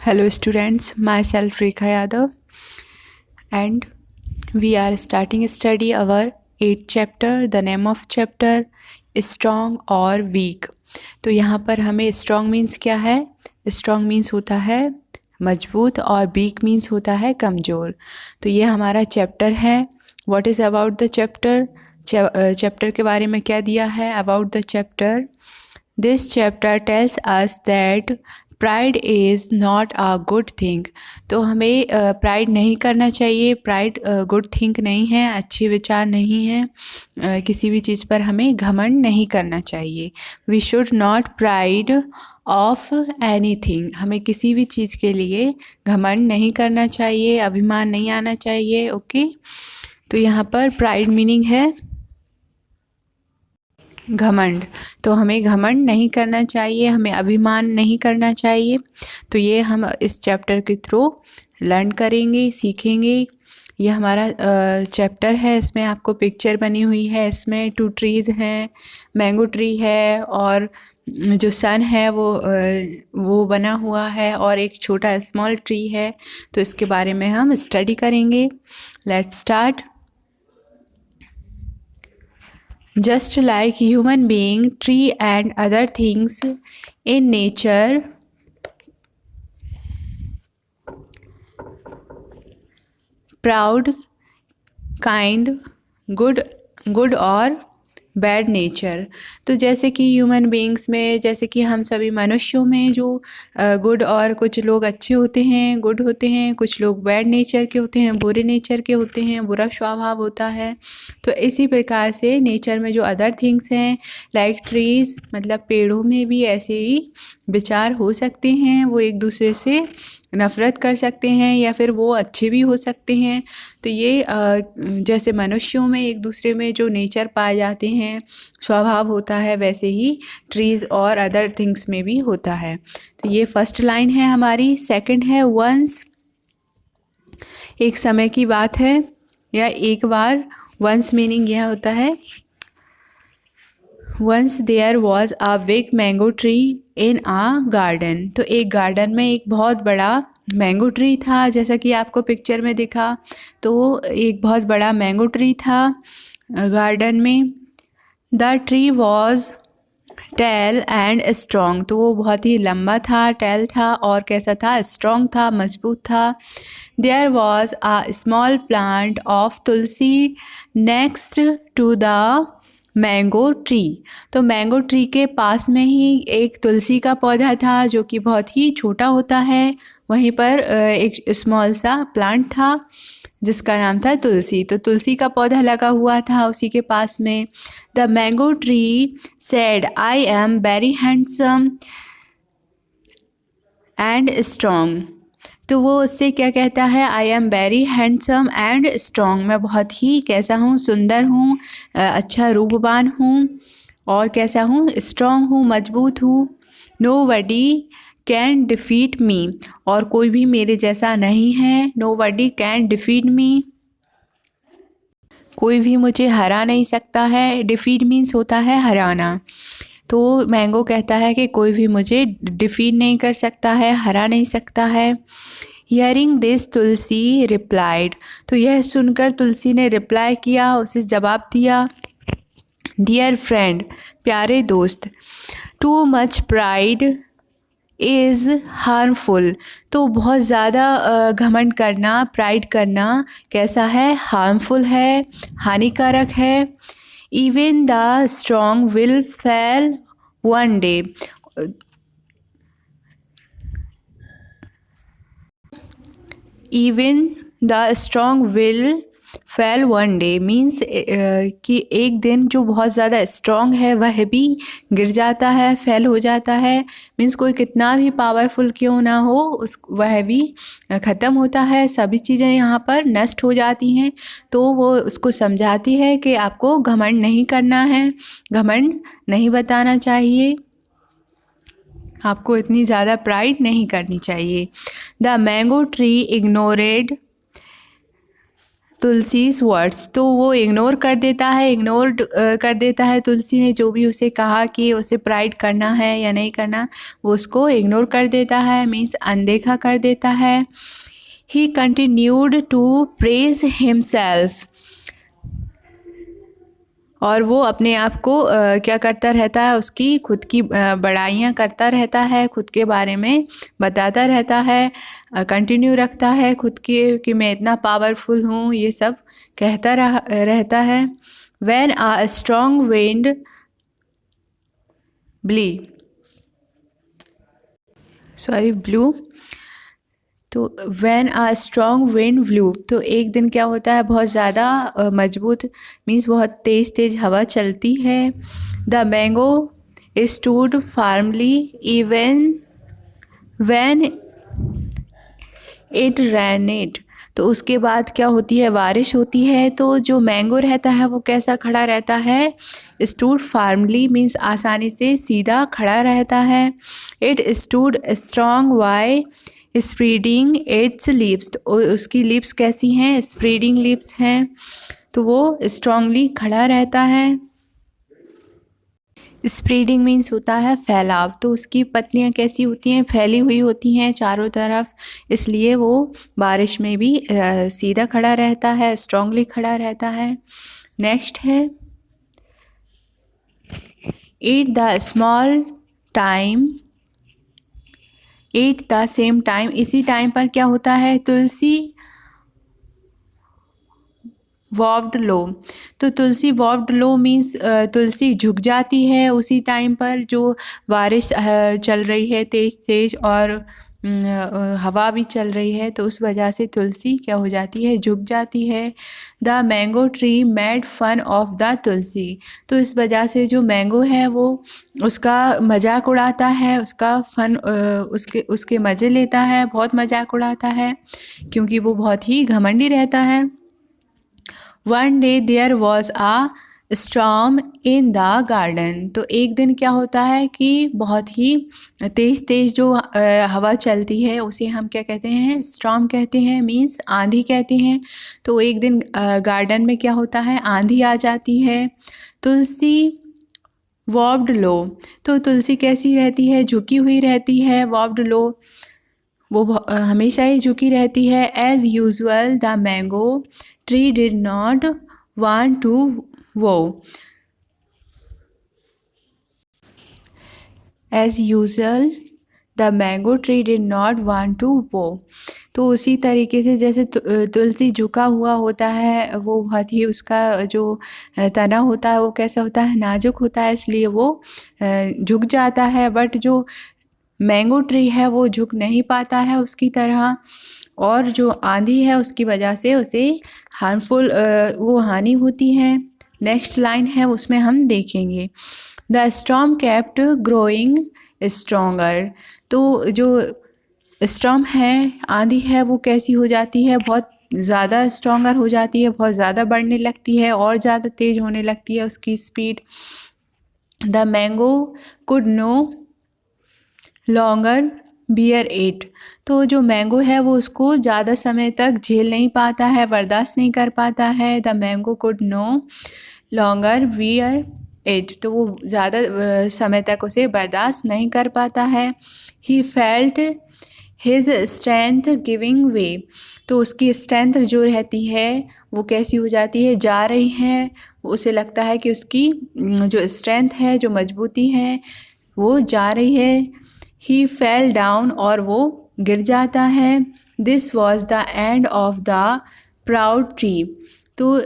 Hello students, myself Rekha Yadav and we are starting study our 8th chapter. The name of chapter strong और weak. तो यहाँ पर हमें strong means क्या है? Strong means होता है मजबूत और weak means होता है कमज़ोर. तो ये हमारा चैप्टर है. What is about the chapter? Chapter के बारे में क्या दिया है? About the chapter. This chapter tells us that pride is not a good thing. तो हमें प्राइड नहीं करना चाहिए. प्राइड गुड थिंग नहीं है, अच्छे विचार नहीं है. किसी भी चीज़ पर हमें घमंड नहीं करना चाहिए. We should not pride of any thing. हमें किसी भी चीज़ के लिए घमंड नहीं करना चाहिए, अभिमान नहीं आना चाहिए. ओके, तो यहाँ पर प्राइड मीनिंग है घमंड. तो हमें घमंड नहीं करना चाहिए, हमें अभिमान नहीं करना चाहिए. तो ये हम इस चैप्टर के थ्रू लर्न करेंगे, सीखेंगे. ये हमारा चैप्टर है. इसमें आपको पिक्चर बनी हुई है. इसमें 2 ट्रीज़ हैं, मैंगो ट्री है और जो सन है वो बना हुआ है और एक छोटा स्मॉल ट्री है. तो इसके बारे में हम स्टडी करेंगे. Let's start. Just like human being, tree and other things in nature proud, kind, good और बैड नेचर. तो जैसे कि ह्यूमन बीइंग्स में, जैसे कि हम सभी मनुष्यों में जो गुड और कुछ लोग अच्छे होते हैं, गुड होते हैं, कुछ लोग बैड नेचर के होते हैं, बुरे नेचर के होते हैं, बुरा स्वभाव होता है. तो इसी प्रकार से नेचर में जो अदर थिंग्स हैं लाइक ट्रीज़, मतलब पेड़ों में भी ऐसे ही विचार हो सकते हैं. वो एक दूसरे से नफ़रत कर सकते हैं या फिर वो अच्छे भी हो सकते हैं. तो ये जैसे मनुष्यों में एक दूसरे में जो नेचर पाए जाते हैं, स्वभाव होता है, वैसे ही ट्रीज़ और अदर थिंग्स में भी होता है. तो ये फर्स्ट लाइन है हमारी. सेकंड है वंस. एक समय की बात है या एक बार. वंस मीनिंग यह होता है once there was a big mango tree in a garden. तो एक गार्डन में एक बहुत बड़ा मैंगो ट्री था, जैसा कि आपको पिक्चर में दिखा. तो एक बहुत बड़ा मैंगो ट्री था गार्डन में. The tree was tall and strong. तो वो बहुत ही लंबा था, टेल था और कैसा था, स्ट्रॉन्ग था, मजबूत था. There was a small plant of tulsi next to the mango tree. तो मैंगो ट्री के पास में ही एक तुलसी का पौधा था जो कि बहुत ही छोटा होता है. वहीं पर एक स्मॉल सा प्लांट था जिसका नाम था तुलसी. तो तुलसी का पौधा लगा हुआ था उसी के पास में. The mango tree said I am very handsome and strong. तो वो उससे क्या कहता है, I am very handsome and strong. मैं बहुत ही कैसा हूँ, सुंदर हूँ, अच्छा रूपवान हूँ और कैसा हूँ, स्ट्रॉन्ग हूँ, मजबूत हूँ. नोबडी कैन डिफीट मी. और कोई भी मेरे जैसा नहीं है. नोबडी कैन डिफीट मी. कोई भी मुझे हरा नहीं सकता है. डिफीट मीन्स होता है हराना. तो मैंगो कहता है कि कोई भी मुझे डिफीट नहीं कर सकता है, हरा नहीं सकता है. Hearing this Tulsi replied. तो यह सुनकर तुलसी ने रिप्लाई किया, उसे जवाब दिया. डियर फ्रेंड, प्यारे दोस्त. Too much pride is harmful. तो बहुत ज़्यादा घमंड करना, प्राइड करना कैसा है, हार्मफुल है, हानिकारक है. Even the strong will fail one day. Even the strong will fail one day means कि एक दिन जो बहुत ज़्यादा स्ट्रॉन्ग है वह भी गिर जाता है, फेल हो जाता है. मीन्स कोई कितना भी पावरफुल क्यों ना हो, वह भी ख़त्म होता है. सभी चीज़ें यहाँ पर नष्ट हो जाती हैं. तो वो उसको समझाती है कि आपको घमंड नहीं करना है, घमंड नहीं बताना चाहिए, आपको इतनी ज़्यादा प्राइड नहीं करनी चाहिए. The mango tree ignored. Tulsi's words, तो वो इग्नोर कर देता है तुलसी ने जो भी उसे कहा कि उसे प्राइड करना है या नहीं करना, वो उसको इग्नोर कर देता है, मीन्स अनदेखा कर देता है। He continued to praise himself, और वो अपने आप को क्या करता रहता है, उसकी खुद की बड़ाइयाँ करता रहता है, खुद के बारे में बताता रहता है, कंटिन्यू रखता है खुद की कि मैं इतना पावरफुल हूँ, ये सब कहता रहता है। When a strong wind blew, तो when a strong wind blew, तो एक दिन क्या होता है, बहुत ज़्यादा मजबूत मीन्स बहुत तेज़ तेज़ हवा चलती है। The mango stood firmly even when it rained, तो उसके बाद क्या होती है, बारिश होती है, तो जो मैंगो रहता है वो कैसा खड़ा रहता है, स्टूड फार्मली मीन्स आसानी से सीधा खड़ा रहता है। It stood strong why spreading it's lips, तो उसकी लिप्स कैसी हैं, स्प्रेडिंग लिप्स हैं, तो वो स्ट्रांगली खड़ा रहता है। स्प्रेडिंग मीन्स होता है फैलाव, तो उसकी पत्तियाँ कैसी होती हैं, फैली हुई होती हैं चारों तरफ, इसलिए वो बारिश में भी सीधा खड़ा रहता है, स्ट्रांगली खड़ा रहता है। नेक्स्ट है एट द सेम टाइम, इसी टाइम पर क्या होता है, तुलसी वॉव्ड लो, तो तुलसी वॉव्ड लो मीन्स तुलसी झुक जाती है उसी टाइम पर, जो बारिश चल रही है तेज़ तेज़ और हवा भी चल रही है, तो उस वजह से तुलसी क्या हो जाती है, झुक जाती है। The mango tree made fun of the tulsi, तो इस वजह से जो मैंगो है वो उसका मजाक उड़ाता है, उसका फन उसके मज़े लेता है, बहुत मजाक उड़ाता है, क्योंकि वो बहुत ही घमंडी रहता है। One day there was a storm in the garden, तो एक दिन क्या होता है कि बहुत ही तेज़ तेज़ जो हवा चलती है उसे हम क्या कहते हैं, स्टॉर्म कहते हैं, मीन्स आंधी कहते हैं। तो एक दिन गार्डन में क्या होता है, आंधी आ जाती है। तुलसी वॉब्ड लो, तो तुलसी कैसी रहती है, झुकी हुई रहती है, वॉब्ड लो वो हमेशा ही झुकी रहती है। As usual the mango tree did not want to वो, as usual the mango tree did not want to वो, तो उसी तरीके से जैसे तुलसी झुका हुआ होता है, वो बहुत ही उसका जो तना होता है वो कैसा होता है, नाजुक होता है, इसलिए वो झुक जाता है। बट जो मैंगो ट्री है वो झुक नहीं पाता है उसकी तरह, और जो आंधी है उसकी वजह से उसे हार्मफुल वो हानि होती है। नेक्स्ट लाइन है उसमें हम देखेंगे the storm kept growing stronger, तो जो स्टॉर्म है, आंधी है, वो कैसी हो जाती है, बहुत ज़्यादा स्ट्रोंगर हो जाती है, बहुत ज़्यादा बढ़ने लगती है और ज़्यादा तेज़ होने लगती है उसकी speed. The mango could no longer bear it, तो जो मैंगो है वो उसको ज़्यादा समय तक झेल नहीं पाता है, बर्दाश्त नहीं कर पाता है। The mango could no longer bear it, तो वो ज़्यादा समय तक उसे बर्दाश्त नहीं कर पाता है। He felt his strength giving वे, तो उसकी स्ट्रेंथ जो रहती है वो कैसी हो जाती है, जा रही है, उसे लगता है कि उसकी जो स्ट्रेंथ है, जो मजबूती है, वो जा रही है। ही फेल डाउन, और वो गिर जाता है। This was the end of the proud tree, तो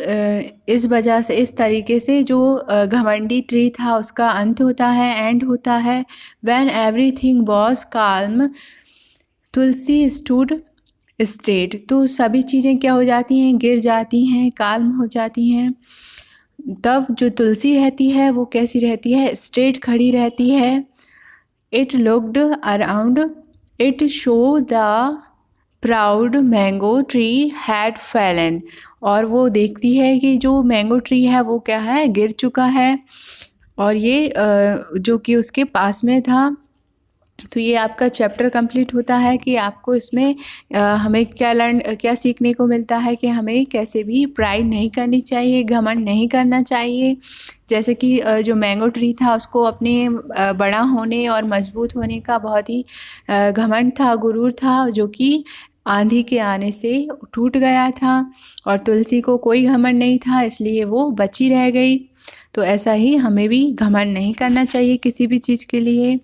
इस वजह से, इस तरीके से जो घमंडी ट्री था उसका अंत होता है, एंड होता है। When everything was calm Tulsi stood straight, तो सभी चीज़ें क्या हो जाती हैं, गिर जाती हैं, काल्म हो जाती हैं। तब जो तुलसी रहती है वो कैसी रहती है, स्ट्रेट खड़ी रहती है। It looked around it show the proud mango tree had Fallon, और वो देखती है कि जो मैंगो ट्री है वो क्या है, गिर चुका है, और ये जो कि उसके पास में था तो ये आपका चैप्टर कंप्लीट होता है कि आपको इसमें हमें क्या सीखने को मिलता है कि हमें कैसे भी प्राइड नहीं करनी चाहिए, घमंड नहीं करना चाहिए। जैसे कि जो मैंगो ट्री था उसको अपने बड़ा होने और मजबूत होने का बहुत ही घमंड था, गुरूर था, जो कि आंधी के आने से टूट गया था। और तुलसी को कोई घमंड नहीं था, इसलिए वो बची रह गई। तो ऐसा ही हमें भी घमंड नहीं करना चाहिए किसी भी चीज़ के लिए।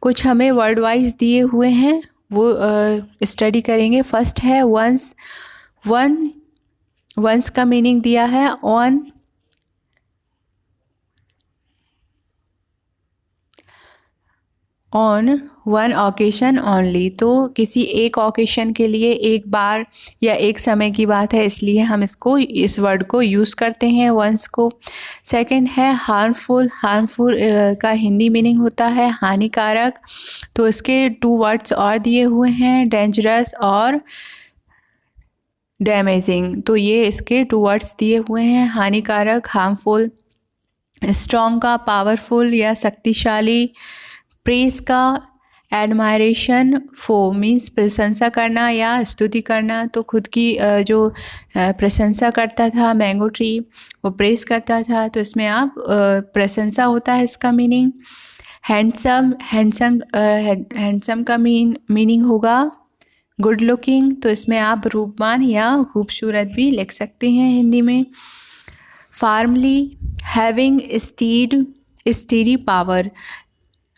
कुछ हमें वर्ड वाइज दिए हुए हैं, वो स्टडी करेंगे। फर्स्ट है वंस। वंस का मीनिंग दिया है ऑन वन ओकेशन ओनली। तो किसी एक ओकेशन के लिए, एक बार या एक समय की बात है, इसलिए हम इस वर्ड को यूज़ करते हैं, वंस को। सेकंड है हार्मफुल। हार्मफुल का हिंदी मीनिंग होता है हानिकारक। तो इसके 2 वर्ड्स और दिए हुए हैं, डेंजरस और डैमेजिंग। तो ये इसके 2 वर्ड्स दिए हुए हैं, हानिकारक, हार्मफुल। स्ट्रॉन्ग का पावरफुल या शक्तिशाली। प्रेज का एडमायरेशन। फो मीन्स प्रशंसा करना या स्तुति करना। तो खुद की जो प्रशंसा करता था मैंगो ट्री, वो प्रेज करता था, तो इसमें आप प्रशंसा होता है इसका मीनिंग। हैंडसम। हैंडसम का मीनिंग होगा गुड लुकिंग। तो इसमें आप रूपवान या खूबसूरत भी लिख सकते हैं हिंदी में। फार्मली। Having steady power.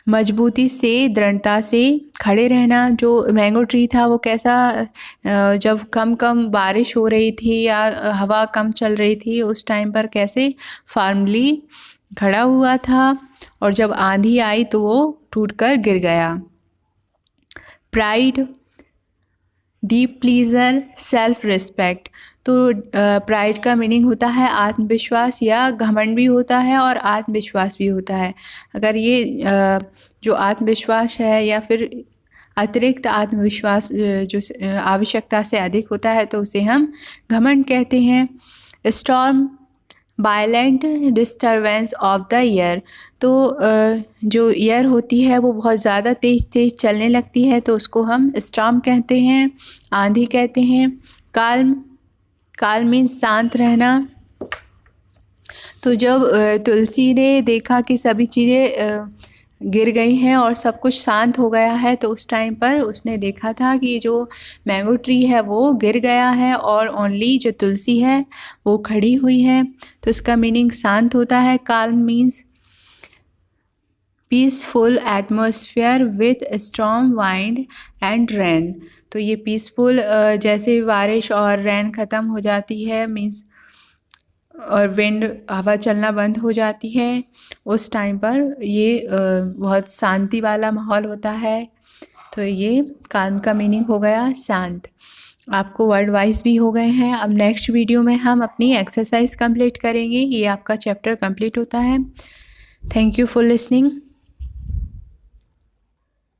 मजबूती से, दृढ़ता से खड़े रहना। जो मैंगो ट्री था वो कैसा, जब कम बारिश हो रही थी या हवा कम चल रही थी, उस टाइम पर कैसे फार्मली खड़ा हुआ था, और जब आंधी आई तो वो टूटकर गिर गया। Pride, deep pleaser, self respect. तो प्राइड का मीनिंग होता है आत्मविश्वास, या घमंड भी होता है और आत्मविश्वास भी होता है। अगर ये जो आत्मविश्वास है या फिर अतिरिक्त आत्मविश्वास जो आवश्यकता से अधिक होता है, तो उसे हम घमंड कहते हैं। Storm, violent disturbance of the year. तो जो ईयर होती है वो बहुत ज़्यादा तेज़ चलने लगती है, तो उसको हम स्टॉर्म कहते हैं, आंधी कहते हैं। काल्म मीन्स शांत रहना। तो जब तुलसी ने देखा कि सभी चीज़ें गिर गई हैं और सब कुछ शांत हो गया है, तो उस टाइम पर उसने देखा था कि जो मैंगो ट्री है वो गिर गया है और ओनली जो तुलसी है वो खड़ी हुई है। तो इसका मीनिंग शांत होता है। Calm means peaceful atmosphere with strong wind and rain. तो ये पीसफुल, जैसे बारिश और रेन ख़त्म हो जाती है, मीन्स और विंड, हवा चलना बंद हो जाती है, उस टाइम पर ये बहुत शांति वाला माहौल होता है। तो ये काल्म का मीनिंग हो गया शांत। आपको वर्ड वाइज भी हो गए हैं। अब नेक्स्ट वीडियो में हम अपनी एक्सरसाइज कंप्लीट करेंगे। ये आपका चैप्टर कंप्लीट होता है। Thank you for listening.